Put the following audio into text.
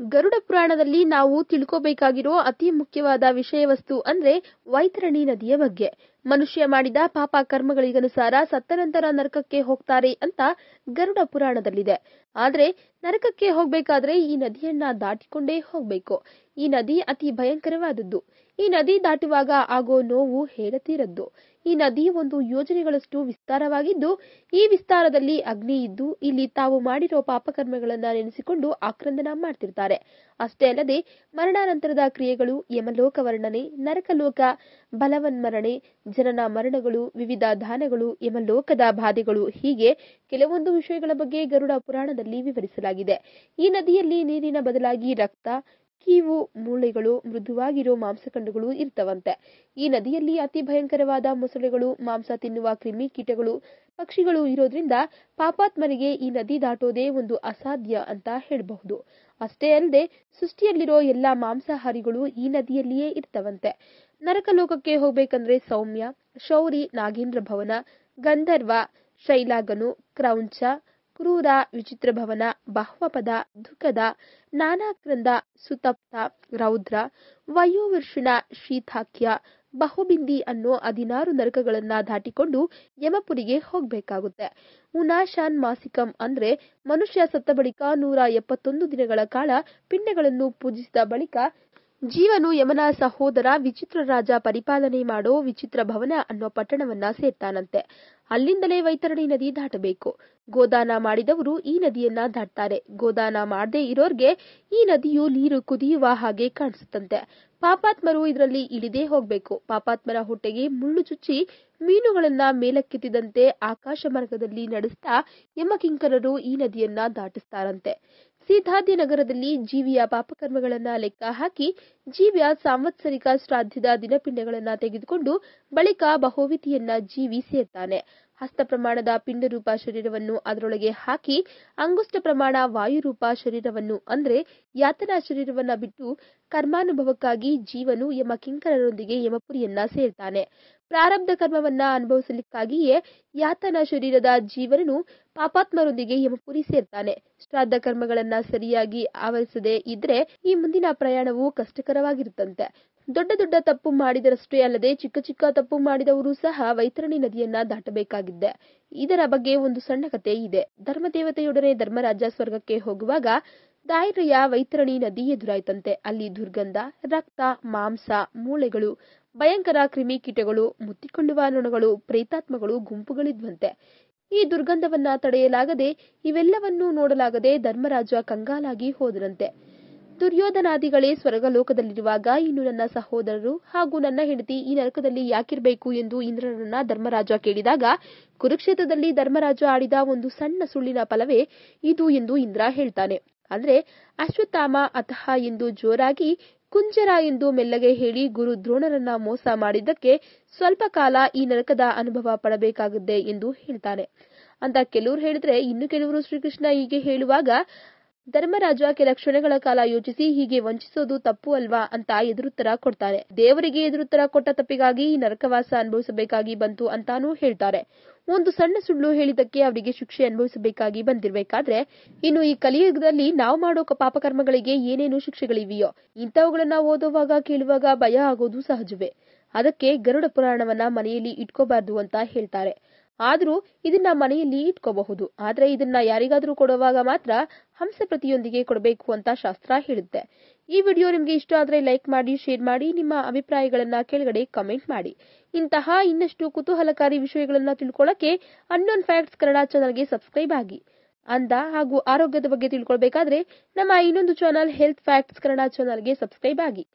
ಗರುಡ ಪುರಾಣದಲ್ಲಿ ನಾವು ತಿಳ್ಕೋಬೇಕಾಗಿರೋ ಅತಿ ಮುಖ್ಯವಾದ ವಿಷಯ ವಸ್ತು ಅಂದ್ರೆ ವೈತರಣಿ ನದಿಯ ಬಗ್ಗೆ. ಮನುಷ್ಯ ಮಾಡಿದ ಪಾಪ ಕರ್ಮಗಳಿಗನುಸಾರ ಸತ್ತ ನಂತರ ನರಕಕ್ಕೆ ಹೋಗ್ತಾರೆ ಅಂತ ಗರುಡ ಪುರಾಣದಲ್ಲಿದೆ. ಆದ್ರೆ ನರಕಕ್ಕೆ ಹೋಗ್ಬೇಕಾದ್ರೆ ಈ ನದಿಯನ್ನ ದಾಟಿಕೊಂಡೇ ಹೋಗ್ಬೇಕು. ಈ ನದಿ ಅತಿ ಭಯಂಕರವಾದದ್ದು. ಈ ನದಿ ದಾಟುವಾಗ ಆಗೋ ನೋವು ಹೇಳತೀರದ್ದು. ಈ ನದಿ ಒಂದು ಯೋಜನೆಗಳಷ್ಟು ವಿಸ್ತಾರವಾಗಿದ್ದು, ಈ ವಿಸ್ತಾರದಲ್ಲಿ ಅಗ್ನಿ ಇದ್ದು ಇಲ್ಲಿ ತಾವು ಮಾಡಿರೋ ಪಾಪಕರ್ಮಗಳನ್ನ ನೆನೆಸಿಕೊಂಡು ಆಕ್ರಂದನ ಮಾಡ್ತಿರ್ತಾರೆ. ಅಷ್ಟೇ ಅಲ್ಲದೆ ಮರಣಾನಂತರದ ಕ್ರಿಯೆಗಳು, ಯಮಲೋಕ ವರ್ಣನೆ, ನರಕಲೋಕ, ಬಲವನ್ಮರಣೆ, ಜನನ ಮರಣಗಳು, ವಿವಿಧ ದಾನಗಳು, ಯಮಲೋಕದ ಬಾಧೆಗಳು ಹೀಗೆ ಕೆಲವೊಂದು ವಿಷಯಗಳ ಬಗ್ಗೆ ಗರುಡ ಪುರಾಣದಲ್ಲಿ ವಿವರಿಸಲಾಗಿದೆ. ಈ ನದಿಯಲ್ಲಿ ನೀರಿನ ಬದಲಾಗಿ ರಕ್ತ, ಕೀವು, ಮೂಳೆಗಳು, ಮೃದುವಾಗಿರೋ ಮಾಂಸಖಂಡಗಳು ಇರ್ತವಂತೆ. ಈ ನದಿಯಲ್ಲಿ ಅತಿ ಭಯಂಕರವಾದ ಮೊಸಳೆಗಳು, ಮಾಂಸ ತಿನ್ನುವ ಕ್ರಿಮಿ ಕೀಟಗಳು, ಪಕ್ಷಿಗಳು ಇರೋದ್ರಿಂದ ಪಾಪಾತ್ಮರಿಗೆ ಈ ನದಿ ದಾಟೋದೇ ಒಂದು ಅಸಾಧ್ಯ ಅಂತ ಹೇಳಬಹುದು. ಅಷ್ಟೇ ಅಲ್ಲದೆ ಸೃಷ್ಟಿಯಲ್ಲಿರೋ ಎಲ್ಲಾ ಮಾಂಸಾಹಾರಿಗಳು ಈ ನದಿಯಲ್ಲಿಯೇ ಇರ್ತವಂತೆ. ನರಕಲೋಕಕ್ಕೆ ಹೋಗ್ಬೇಕಂದ್ರೆ ಸೌಮ್ಯ, ಶೌರಿ, ನಾಗೇಂದ್ರ ಭವನ, ಗಂಧರ್ವ, ಶೈಲಾಗನು, ಕ್ರೌಂಚ, ಕ್ರೂರ, ವಿಚಿತ್ರ ಭವನ, ಬಹ್ವಪದ, ದುಃಖದ, ನಾನಾಕ್ರಂದ, ಸುತಪ್ತ, ರೌದ್ರ, ವಯೋವರ್ಷಣ, ಶೀತಾಖ್ಯ, ಬಹುಬಿಂದಿ ಅನ್ನೋ 16 ನರಕಗಳನ್ನ ದಾಟಿಕೊಂಡು ಯಮಪುರಿಗೆ ಹೋಗ್ಬೇಕಾಗುತ್ತೆ. ಉನಾಶಾನ್ ಮಾಸಿಕಂ ಅಂದ್ರೆ ಮನುಷ್ಯ ಸತ್ತ ಬಳಿಕ 171 ದಿನಗಳ ಕಾಲ ಪಿಂಡಗಳನ್ನು ಪೂಜಿಸಿದ ಬಳಿಕ ಜೀವನು ಯಮನ ಸಹೋದರ ವಿಚಿತ್ರ ರಾಜ ಪರಿಪಾಲನೆ ಮಾಡೋ ವಿಚಿತ್ರ ಭವನ ಅನ್ನೋ ಪಟ್ಟಣವನ್ನ ಸೇರ್ತಾನಂತೆ. ಅಲ್ಲಿಂದಲೇ ವೈತರಣಿ ನದಿ ದಾಟಬೇಕು. ಗೋದಾನ ಮಾಡಿದವರು ಈ ನದಿಯನ್ನ ದಾಟ್ತಾರೆ. ಗೋದಾನ ಮಾಡದೇ ಇರೋರ್ಗೆ ಈ ನದಿಯು ನೀರು ಕುದಿಯುವ ಹಾಗೆ ಕಾಣಿಸುತ್ತಂತೆ. ಪಾಪಾತ್ಮರು ಇದರಲ್ಲಿ ಇಳಿದೇ ಹೋಗ್ಬೇಕು. ಪಾಪಾತ್ಮರ ಹೊಟ್ಟೆಗೆ ಮುಳ್ಳು ಚುಚ್ಚಿ ಮೀನುಗಳನ್ನ ಮೇಲಕ್ಕೆತ್ತಿದಂತೆ ಆಕಾಶ ಮಾರ್ಗದಲ್ಲಿ ನಡೆಸ್ತಾ ಯಮಕಿಂಕರರು ಈ ನದಿಯನ್ನ ದಾಟಿಸ್ತಾರಂತೆ. ಸೀತಾದ್ಯ ನಗರದಲ್ಲಿ ಜೀವಿಯ ಪಾಪಕರ್ಮಗಳನ್ನ ಲೆಕ್ಕ ಹಾಕಿ ಜೀವಿಯ ಸಾಂವತ್ಸರಿಕ ಶ್ರಾದ್ದದ ದಿನಪಿಂಡಗಳನ್ನ ತೆಗೆದುಕೊಂಡು ಬಳಿಕ ಬಹುವಿತಿಯನ್ನ ಜೀವಿ ಸೇರ್ತಾನೆ. ಹಸ್ತ ಪ್ರಮಾಣದ ಪಿಂಡರೂಪ ಶರೀರವನ್ನು ಅದರೊಳಗೆ ಹಾಕಿ ಅಂಗುಷ್ಟ ಪ್ರಮಾಣ ವಾಯುರೂಪ ಶರೀರವನ್ನು ಅಂದ್ರೆ ಯಾತನಾ ಶರೀರವನ್ನ ಬಿಟ್ಟು ಕರ್ಮಾನುಭವಕ್ಕಾಗಿ ಜೀವನು ಯಮಕಿಂಕರರೊಂದಿಗೆ ಯಮಪುರಿಯನ್ನ ಸೇರ್ತಾನೆ. ಪ್ರಾರಬ್ಧ ಕರ್ಮವನ್ನ ಅನುಭವಿಸಲಿಕ್ಕಾಗಿಯೇ ಯಾತನಾ ಶರೀರದ ಜೀವನನು ಪಾಪಾತ್ಮರೊಂದಿಗೆ ಯಮಪುರಿ ಸೇರ್ತಾನೆ. ಶ್ರಾದ್ದ ಕರ್ಮಗಳನ್ನ ಸರಿಯಾಗಿ ಆವರಿಸದೇ ಇದ್ರೆ ಈ ಮುಂದಿನ ಪ್ರಯಾಣವು ಕಷ್ಟಕರವಾಗಿರುತ್ತಂತೆ. ದೊಡ್ಡ ದೊಡ್ಡ ತಪ್ಪು ಮಾಡಿದರಷ್ಟೇ ಅಲ್ಲದೆ ಚಿಕ್ಕ ಚಿಕ್ಕ ತಪ್ಪು ಮಾಡಿದವರು ಸಹ ವೈತರಣಿ ನದಿಯನ್ನ ದಾಟಬೇಕಾಗಿದ್ದೆ. ಇದರ ಬಗ್ಗೆ ಒಂದು ಸಣ್ಣ ಕಥೆ ಇದೆ. ಧರ್ಮದೇವತೆಯೊಡನೆ ಧರ್ಮರಾಜ ಸ್ವರ್ಗಕ್ಕೆ ಹೋಗುವಾಗ ದಾರಿಯ ವೈತರಣಿ ನದಿ ಎದುರಾಯ್ತಂತೆ. ಅಲ್ಲಿ ದುರ್ಗಂಧ, ರಕ್ತ, ಮಾಂಸ, ಮೂಳೆಗಳು, ಭಯಂಕರ ಕ್ರಿಮಿಕೀಟಗಳು, ಮುತ್ತಿಕೊಳ್ಳುವ ನೊಣಗಳು, ಪ್ರೇತಾತ್ಮಗಳು ಗುಂಪುಗಳಿದ್ವಂತೆ. ಈ ದುರ್ಗಂಧವನ್ನ ತಡೆಯಲಾಗದೆ, ಇವೆಲ್ಲವನ್ನೂ ನೋಡಲಾಗದೆ ಧರ್ಮರಾಜ ಕಂಗಾಲಾಗಿ ಹೋದನಂತೆ. ದುರ್ಯೋಧನಾದಿಗಳೇ ಸ್ವರ್ಗಲೋಕದಲ್ಲಿರುವಾಗ ಇನ್ನು ನನ್ನ ಸಹೋದರರು ಹಾಗೂ ನನ್ನ ಹೆಂಡತಿ ಈ ನರಕದಲ್ಲಿ ಯಾಕಿರಬೇಕು ಎಂದು ಇಂದ್ರನನ್ನ ಧರ್ಮರಾಜ ಕೇಳಿದಾಗ ಕುರುಕ್ಷೇತ್ರದಲ್ಲಿ ಧರ್ಮರಾಜ ಆಡಿದ ಒಂದು ಸಣ್ಣ ಸುಳ್ಳಿನ ಫಲವೇ ಇದು ಎಂದು ಇಂದ್ರ ಹೇಳ್ತಾನೆ. ಅಂದ್ರೆ ಅಶ್ವತ್ಥಾಮ ಅತಃ ಎಂದು ಜೋರಾಗಿ, ಕುಂಜರ ಎಂದು ಮೆಲ್ಲಗೆ ಹೇಳಿ ಗುರು ದ್ರೋಣರನ್ನ ಮೋಸ ಮಾಡಿದ್ದಕ್ಕೆ ಸ್ವಲ್ಪ ಕಾಲ ಈ ನರಕದ ಅನುಭವ ಪಡಬೇಕಾಗುತ್ತೆ ಎಂದು ಹೇಳ್ತಾನೆ ಅಂತ ಕೆಲವರು ಹೇಳಿದ್ರೆ, ಇನ್ನು ಕೆಲವರು ಶ್ರೀಕೃಷ್ಣ ಹೀಗೆ ಹೇಳುವಾಗ ಧರ್ಮರಾಜ ಕೆಲ ಕ್ಷಣಗಳ ಕಾಲ ಯೋಚಿಸಿ ಹೀಗೆ ವಂಚಿಸೋದು ತಪ್ಪು ಅಲ್ವಾ ಅಂತ ಎದುರುತ್ತರ ಕೊಡ್ತಾನೆ. ದೇವರಿಗೆ ಎದುರುತ್ತರ ಕೊಟ್ಟ ತಪ್ಪಿಗಾಗಿ ಈ ನರಕವಾಸ ಅನುಭವಿಸಬೇಕಾಗಿ ಬಂತು ಅಂತಾನೂ ಹೇಳ್ತಾರೆ. ಒಂದು ಸಣ್ಣ ಸುಳ್ಳು ಹೇಳಿದಕ್ಕೆ ಅವರಿಗೆ ಶಿಕ್ಷೆ ಅನುಭವಿಸಬೇಕಾಗಿ ಬಂದಿರಬೇಕಾದ್ರೆ ಇನ್ನು ಈ ಕಲಿಯುಗದಲ್ಲಿ ನಾವು ಮಾಡೋ ಪಾಪಕರ್ಮಗಳಿಗೆ ಏನೇನು ಶಿಕ್ಷೆಗಳಿವೆಯೋ ಇಂಥವುಗಳನ್ನ ಓದುವಾಗ ಕೇಳುವಾಗ ಭಯ ಆಗೋದು ಸಹಜವೇ. ಅದಕ್ಕೆ ಗರುಡ ಪುರಾಣವನ್ನ ಮನೆಯಲ್ಲಿ ಇಟ್ಕೋಬಾರ್ದು ಅಂತ ಹೇಳ್ತಾರೆ. ಆದ್ರೂ ಇದನ್ನ ಮನೆಯಲ್ಲಿ ಇಟ್ಕೋಬಹುದು. ಆದ್ರೆ ಇದನ್ನ ಯಾರಿಗಾದ್ರೂ ಕೊಡುವಾಗ ಮಾತ್ರ ಹಂಸಪ್ರತಿಯೊಂದಿಗೆ ಕೊಡಬೇಕು ಅಂತ ಶಾಸ್ತ್ರ ಹೇಳುತ್ತೆ. ಈ ವಿಡಿಯೋ ನಿಮ್ಗೆ ಇಷ್ಟ ಆದ್ರೆ ಲೈಕ್ ಮಾಡಿ, ಶೇರ್ ಮಾಡಿ, ನಿಮ್ಮ ಅಭಿಪ್ರಾಯಗಳನ್ನ ಕೆಳಗಡೆ ಕಮೆಂಟ್ ಮಾಡಿ. ಇಂತಹ ಇನ್ನಷ್ಟು ಕುತೂಹಲಕಾರಿ ವಿಷಯಗಳನ್ನ ತಿಳ್ಕೊಳ್ಳಕ್ಕೆ ಅನ್ನೋನ್ ಫ್ಯಾಕ್ಟ್ಸ್ ಕನ್ನಡ ಚಾನಲ್ಗೆ ಸಬ್ಸ್ಕ್ರೈಬ್ ಆಗಿ. ಅಂದ ಹಾಗೂ ಆರೋಗ್ಯದ ಬಗ್ಗೆ ತಿಳ್ಕೊಳ್ಬೇಕಾದ್ರೆ ನಮ್ಮ ಇನ್ನೊಂದು ಚಾನಲ್ ಹೆಲ್ತ್ ಫ್ಯಾಕ್ಟ್ಸ್ ಕನ್ನಡ ಚಾನಲ್ಗೆ ಸಬ್ಸ್ಕ್ರೈಬ್ ಆಗಿ.